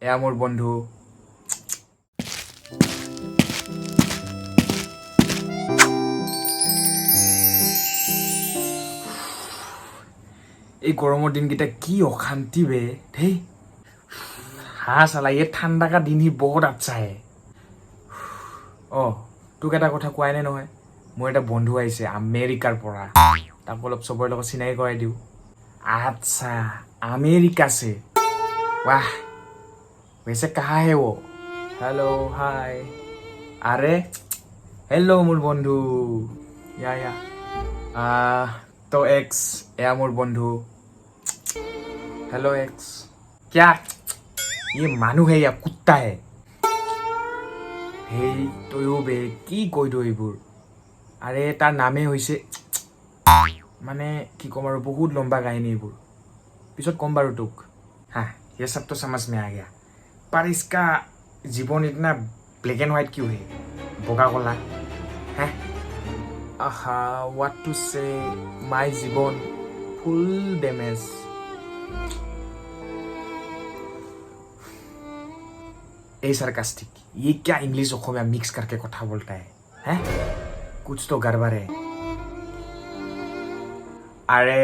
এয়া মোৰ বন্ধু। এই গরমের দিনকেইটা কি অশান্তি বে ধেই। हाँ साला ये ठंडा का दिन ही बहुत अच्छा है। তোক এটা কথা কোৱাই নাই নহয়, মোৰ এটা বন্ধু আহিছে আমেৰিকাৰ পৰা, তাক অলপ চবৰে লগত চিনাকি কৰাই দিওঁ। আচ্ছা अमेरिका से, वाह वैसे कहाँ है वो? Hello hi. अरे हेलो मोर बंधु, या तो एक्स एया मोर बंधु। Hello x. क्या ये मानु है या कुत्ता है? हे तयো বে কি কৈ দো এইবোৰ। আৰে তাৰ নামে হইছে মানে কি কম আৰু বহুত লম্বা কাহিনী এইবোৰ, পিছত কম বাৰু তোক। हाँ ये सब तो समझ में आ गया, पर इसका जीवन इतना ब्लैक एंड व्हाइट क्यों है, बोका कोला है? आहा व्हाट टू से, माय जीवन फुल डैमेज। ए सार्कास्टिक, ये क्या इंग्लिश अखमिया मिक्स करके कथा बोलता है हैं? कुछ तो गड़बड़ है। আৰে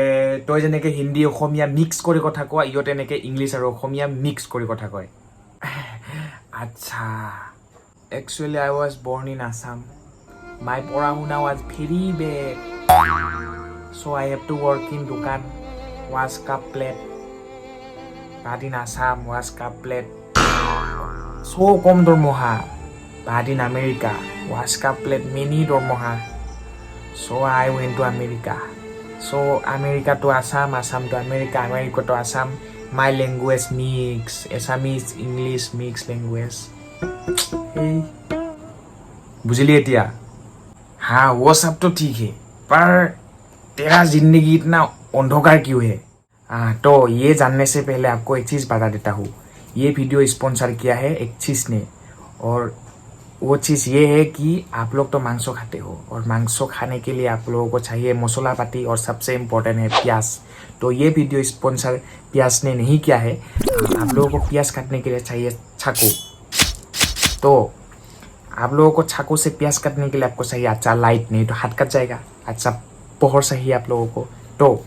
তই যেনেকৈ হিন্দী অসমীয়া মিক্স কৰি কথা কোৱা, ইহঁতে এনেকৈ ইংলিছ আৰু অসমীয়া মিক্স কৰি কথা কয়। আচ্ছা actually I was born in Assam, my পঢ়া শুনা was very bad, so' I have to work in দোকান, was cup plate, but in Assam was cup plate, so' কম দৰমহা, but in America was cup plate many দৰমহা, so' I went to America. So America to Assam, Assam to America, America to Assam. My language mix, assamese English mix language. Hey, बुझलिए क्या? हाँ वो सब तो ठीक है, पर तेरा जिंदगी इतना अंधकार क्यों है? तो ये जानने से पहले आपको एक चीज़ बता देता हूँ, ये वीडियो स्पॉन्सर किया है एक चीज़ ने, और वो चीज़ ये है कि आप लोग तो मांसो खाते हो, और मांसो खाने के लिए आप लोगों को चाहिए मसाला पाती, और सबसे इम्पोर्टेंट है प्याज। तो ये वीडियो स्पॉन्सर प्याज ने नहीं किया है, आप लोगों को प्याज काटने के लिए चाहिए चाकू, तो आप लोगों को चाकू से प्याज काटने के लिए आपको चाहिए अच्छा लाइट, नहीं तो हाथ कट जाएगा। अच्छा पोहर चाहिए आप लोगों को, तो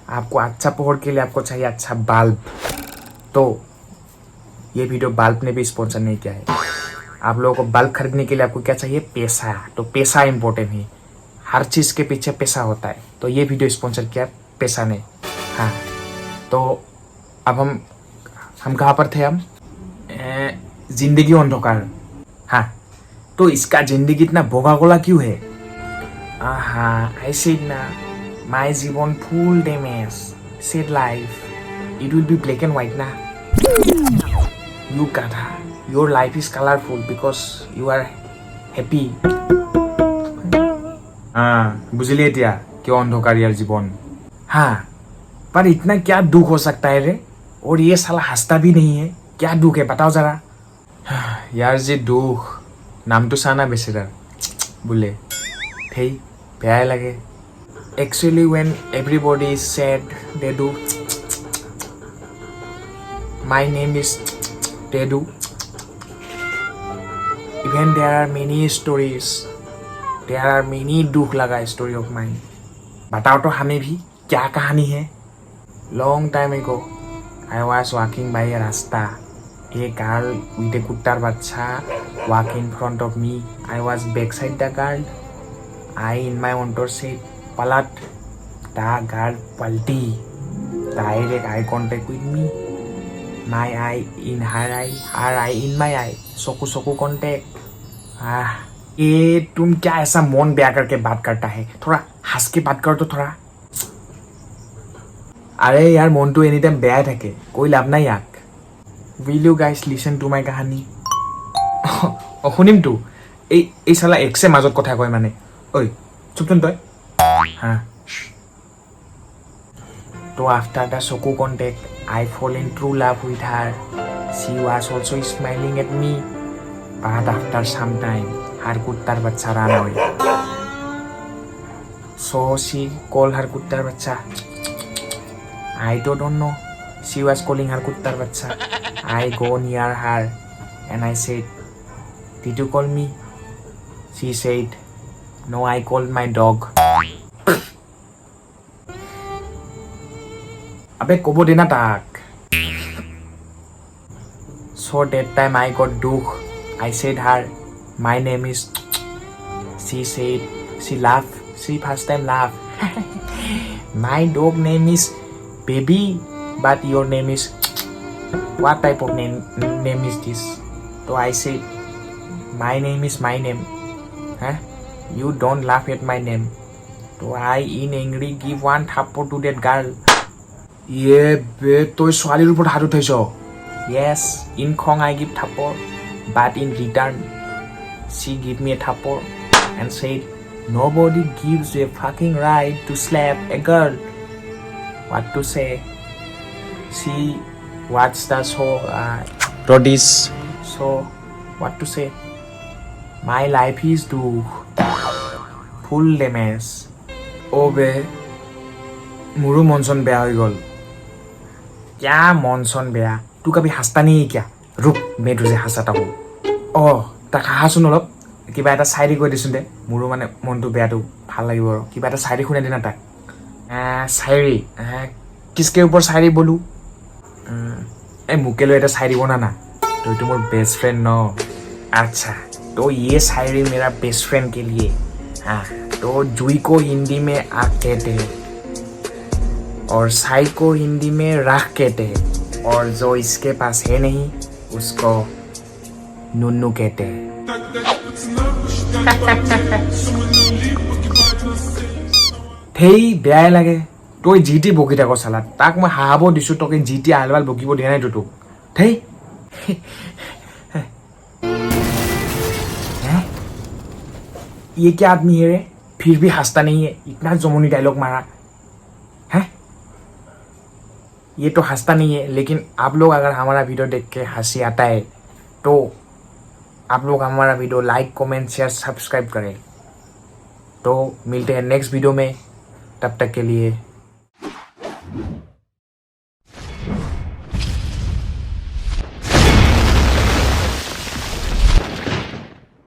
आपको अच्छा पोहर के लिए आपको चाहिए अच्छा बल्ब, तो ये वीडियो बल्ब ने भी स्पॉन्सर नहीं किया है। आप लोगों को बल्ब खरीदने के लिए आपको क्या चाहिए? पैसा, तो पैसा इंपॉर्टेंट है, हर चीज़ के पीछे पैसा होता है, तो ये वीडियो स्पॉन्सर किया पैसा ने। हाँ तो अब हम कहाँ पर थे? हम जिंदगी अंधकार। हाँ तो इसका जिंदगी इतना भोगा गोला क्यों है? हाँ ऐसे ना, माय जीवन full damage, sad life, it will be black and white ना। यू गाधा, your life is colorful because you are happy। हाँ बुझलिए क्या क्यों अंधकार यार जीवन। हाँ पर इतना क्या दुख हो सकता है रे, और ये साला हंसता भी नहीं है, क्या दुख है बताओ जरा। यार जी दुख नाम तो साना बेचारा बोले धेई बेयाई लागे। Actually when everybody is sad they do, my name is Tedu। Even there are many stories, there are many दुख लगा story of mine। बताओ तो हमें भी क्या कहानी है? Long time ago I was walking by a रास्ता, a girl with a कुत्तार बच्चा walk in front of me, I was backside the girl, I in my motor seat पलट, the girl पलटी, direct eye contact with me, my eye in her eye in my eye, सोकू contact. ये तुम क्या ऐसा मौन ब्याह करके बात करता है, थोड़ा हंस के बात कर तो थोड़ा। अरे यार मन तो एनी टाइम बेयाई থাকে, कोई लाभ নাই याक। Will you guys listen to my কাহিনী? শুনিম তো, এই সালা এক্সে মাজত কথা কয় মানে। ঐ চুপচোন তই। হ্যাঁ তো after the চকু contact I fall in true love with her, she was also smiling at me, but after some time her kuttar bachcha ran away, so she called her kuttar bachcha, I don't know, she was calling her kuttar bachcha। I go near her and I said, "Did you call me?" She said, "No, I called my dog." Abe kobo de na tak. So that time I got dukh. I said her, "My name is." She said, she laughed. She first time laughed. "My dog name is Baby, but your name is." What type of name is this? So I said, "My name is my name. Huh? You don't laugh at my name." So I in angry give one thappo to that girl. Yeah, be toy swalir upor haru thaiso. Yes, in Khong I give thappo, but in return she give me a thappo and said, "Nobody gives a fucking right to slap a girl." What to say? She watched the show, Rodis. So, what to say? My life is doomed. Full damage. Oh be, muru monson beya hoi gol. Kya monson beya? Tu kabhi hasta nahi hai kya? Ruk, main tujhe hasata hu. Oh, tak hasun olop. কিবা এটা চাইৰি কৈ দিছোঁ দে মোৰো মানে মনটো বেয়াটো ভাল লাগিব আৰু কিবা এটা চাইৰি শুনাই দে না তাক চাইৰি কিসকে ওপৰ চাইৰি বলো এই মোকেলৈ এটা চাইৰি বনা না তইতো মোৰ बेस्ट फ्रेंड न अच्छा तो ये शायरी मेरा बेस्ट फ्रेंड के लिए हाँ तो जुई को हिंदी में आग कहते हैं और साई को हिंदी में राख कहते हैं और जो इसके पास है नहीं उसको नुन्नू कहते हैं ধেই বেয়াই লাগে তই জিটি বকি থাক চালা তাক মই হাহাব দিছোঁ তকে জিটি আলবাল বকিব দিয়া নাই তোক ধেই ये क्या आदमी है रे फिर भी हंसता नहीं है इतना जमुनी डायलॉग मारा है ये तो हंसता नहीं है लेकिन आप लोग अगर हमारा वीडियो देख के हंसी आता है तो आप लोग हमारा video like comment share subscribe करें तो मिलते हैं नेक्स्ट वीडियो में तब तक के लिए